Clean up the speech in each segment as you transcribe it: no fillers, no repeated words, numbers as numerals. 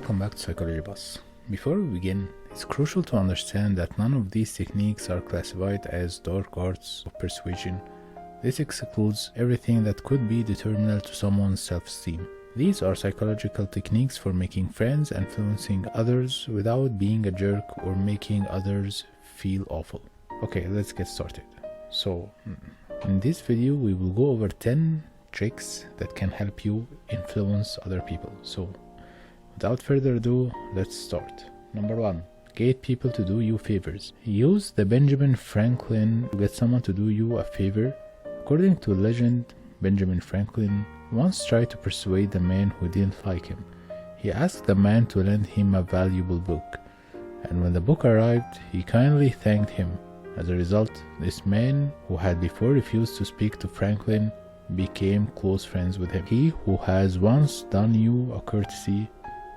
welcome back to Psychology Bus. Before we begin, it's crucial to understand that none of these techniques are classified as dark arts of persuasion. This excludes everything that could be detrimental to someone's self-esteem. These are psychological techniques for making friends and influencing others without being a jerk or making others feel awful. Okay, let's get started. So, in this video we will go over 10 tricks that can help you influence other people. So, without further ado, let's start. Number 1. Get people to do you favors. Use the Benjamin Franklin to get someone to do you a favor. According to legend, Benjamin Franklin once tried to persuade a man who didn't like him. He asked the man to lend him a valuable book, and when the book arrived, he kindly thanked him. As a result, this man, who had before refused to speak to Franklin, became close friends with him. He who has once done you a courtesy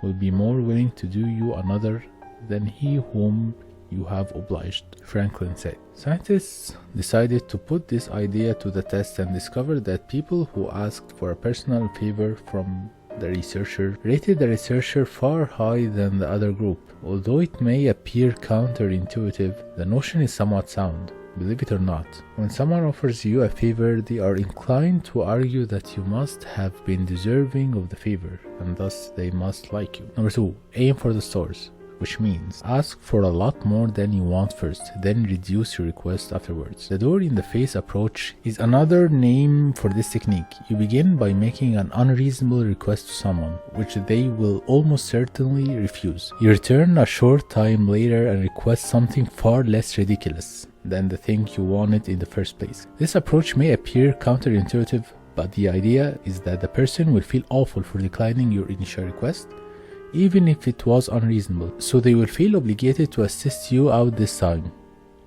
will be more willing to do you another than he whom you have obliged, Franklin said. Scientists decided to put this idea to the test and discovered that people who asked for a personal favor from the researcher rated the researcher far higher than the other group. Although it may appear counterintuitive, the notion is somewhat sound. Believe it or not, when someone offers you a favor, they are inclined to argue that you must have been deserving of the favor, and thus they must like you. Number 2. Aim for the stars, which means ask for a lot more than you want first, then reduce your request afterwards. The door-in-the-face approach is another name for this technique. You begin by making an unreasonable request to someone, which they will almost certainly refuse. You return a short time later and request something far less ridiculous than the thing you wanted in the first place. This approach may appear counterintuitive, but the idea is that the person will feel awful for declining your initial request, even if it was unreasonable, so they will feel obligated to assist you out this time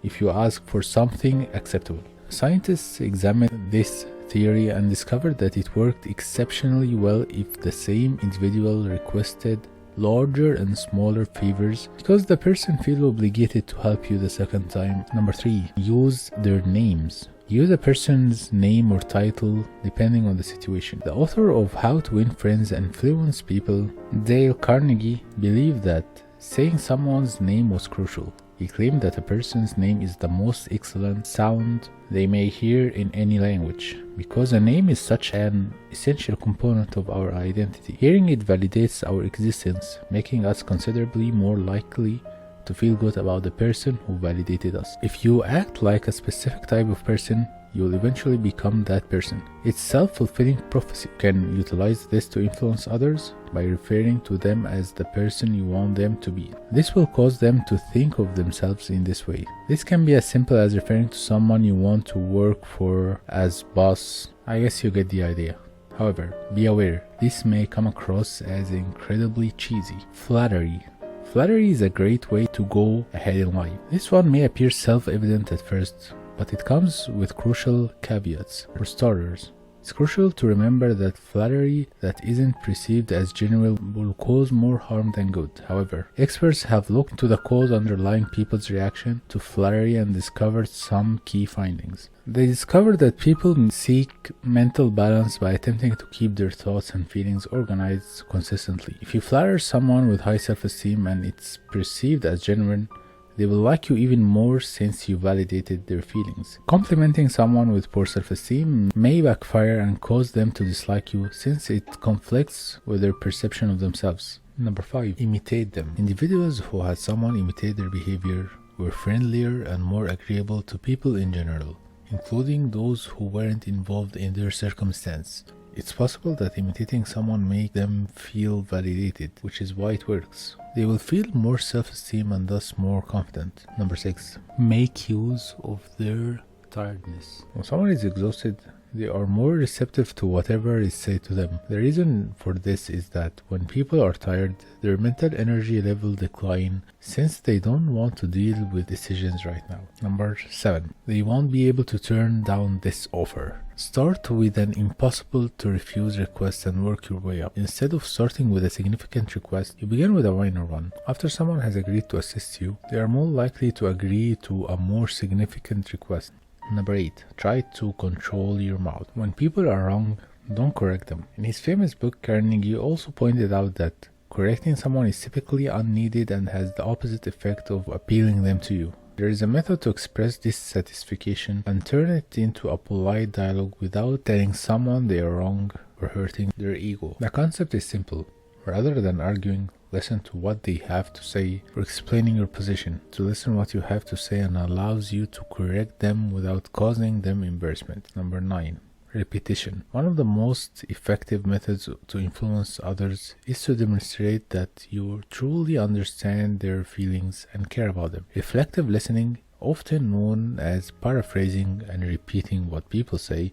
if you ask for something acceptable. Scientists examined this theory and discovered that it worked exceptionally well if the same individual requested larger and smaller favors because the person feels obligated to help you the second time. Number 3. Use their names. Use a person's name or title depending on the situation. The author of How to Win Friends and Influence People, Dale Carnegie, believed that saying someone's name was crucial. He claimed that a person's name is the most excellent sound they may hear in any language, because a name is such an essential component of our identity. Hearing it validates our existence, making us considerably more likely to feel good about the person who validated us. If you act like a specific type of person, you will eventually become that person. It's self-fulfilling prophecy. You can utilize this to influence others by referring to them as the person you want them to be. This will cause them to think of themselves in this way. This can be as simple as referring to someone you want to work for as boss. I guess you get the idea. However, be aware, this may come across as incredibly cheesy. Flattery. Flattery is a great way to go ahead in life. This one may appear self-evident at first, but it comes with crucial caveats. For starters, it's crucial to remember that flattery that isn't perceived as genuine will cause more harm than good. However, experts have looked into the cause underlying people's reaction to flattery and discovered some key findings. They discovered that people seek mental balance by attempting to keep their thoughts and feelings organized consistently. If you flatter someone with high self-esteem and it's perceived as genuine, they will like you even more since you validated their feelings. Complimenting someone with poor self-esteem may backfire and cause them to dislike you since it conflicts with their perception of themselves. Number 5. Imitate them. Individuals who had someone imitate their behavior were friendlier and more agreeable to people in general, including those who weren't involved in their circumstance. It's possible that imitating someone makes them feel validated, which is why it works. They will feel more self-esteem and thus more confident. Number 6. Make use of their tiredness. When someone is exhausted, they are more receptive to whatever is said to them. The reason for this is that when people are tired, their mental energy level decline since they don't want to deal with decisions right now. Number 7. They won't be able to turn down this offer. Start with an impossible to refuse request and work your way up. Instead of starting with a significant request, you begin with a minor one. After someone has agreed to assist you, they are more likely to agree to a more significant request. Number 8. Try to control your mouth. When people are wrong, don't correct them. In his famous book, Carnegie also pointed out that Correcting someone is typically unneeded and has the opposite effect of appealing them to you. There is a method to express dissatisfaction and turn it into a polite dialogue without telling someone they are wrong or hurting their ego. The concept is simple. Rather than arguing, listen to what they have to say or explaining your position. To listen what you have to say and allows you to correct them without causing them embarrassment. Number 9. Repetition. One of the most effective methods to influence others is to demonstrate that you truly understand their feelings and care about them. Reflective listening, often known as paraphrasing and repeating what people say,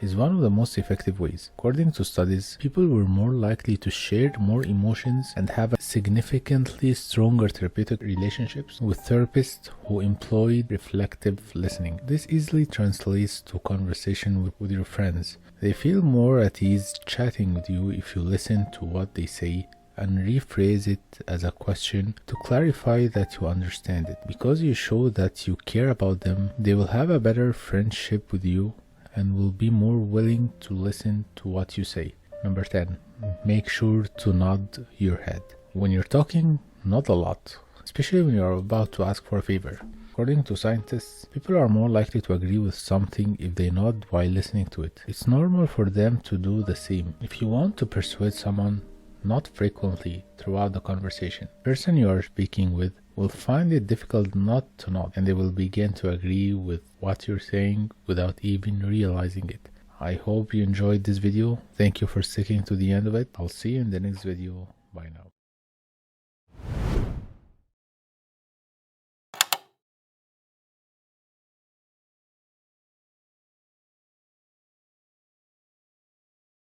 is one of the most effective ways. According to studies, people were more likely to share more emotions and have significantly stronger therapeutic relationships with therapists who employed reflective listening. This easily translates to conversation with your friends. They feel more at ease chatting with you if you listen to what they say and rephrase it as a question to clarify that you understand it. Because you show that you care about them, they will have a better friendship with you and will be more willing to listen to what you say. Number 10. Make sure to nod your head. When you're talking, nod a lot, especially when you're about to ask for a favor. According to scientists, people are more likely to agree with something if they nod while listening to it. It's normal for them to do the same. If you want to persuade someone, nod frequently throughout the conversation. The person you are speaking with will find it difficult not to nod, and they will begin to agree with what you're saying without even realizing it. I hope you enjoyed this video. Thank you for sticking to the end of it. I'll see you in the next video. Bye now.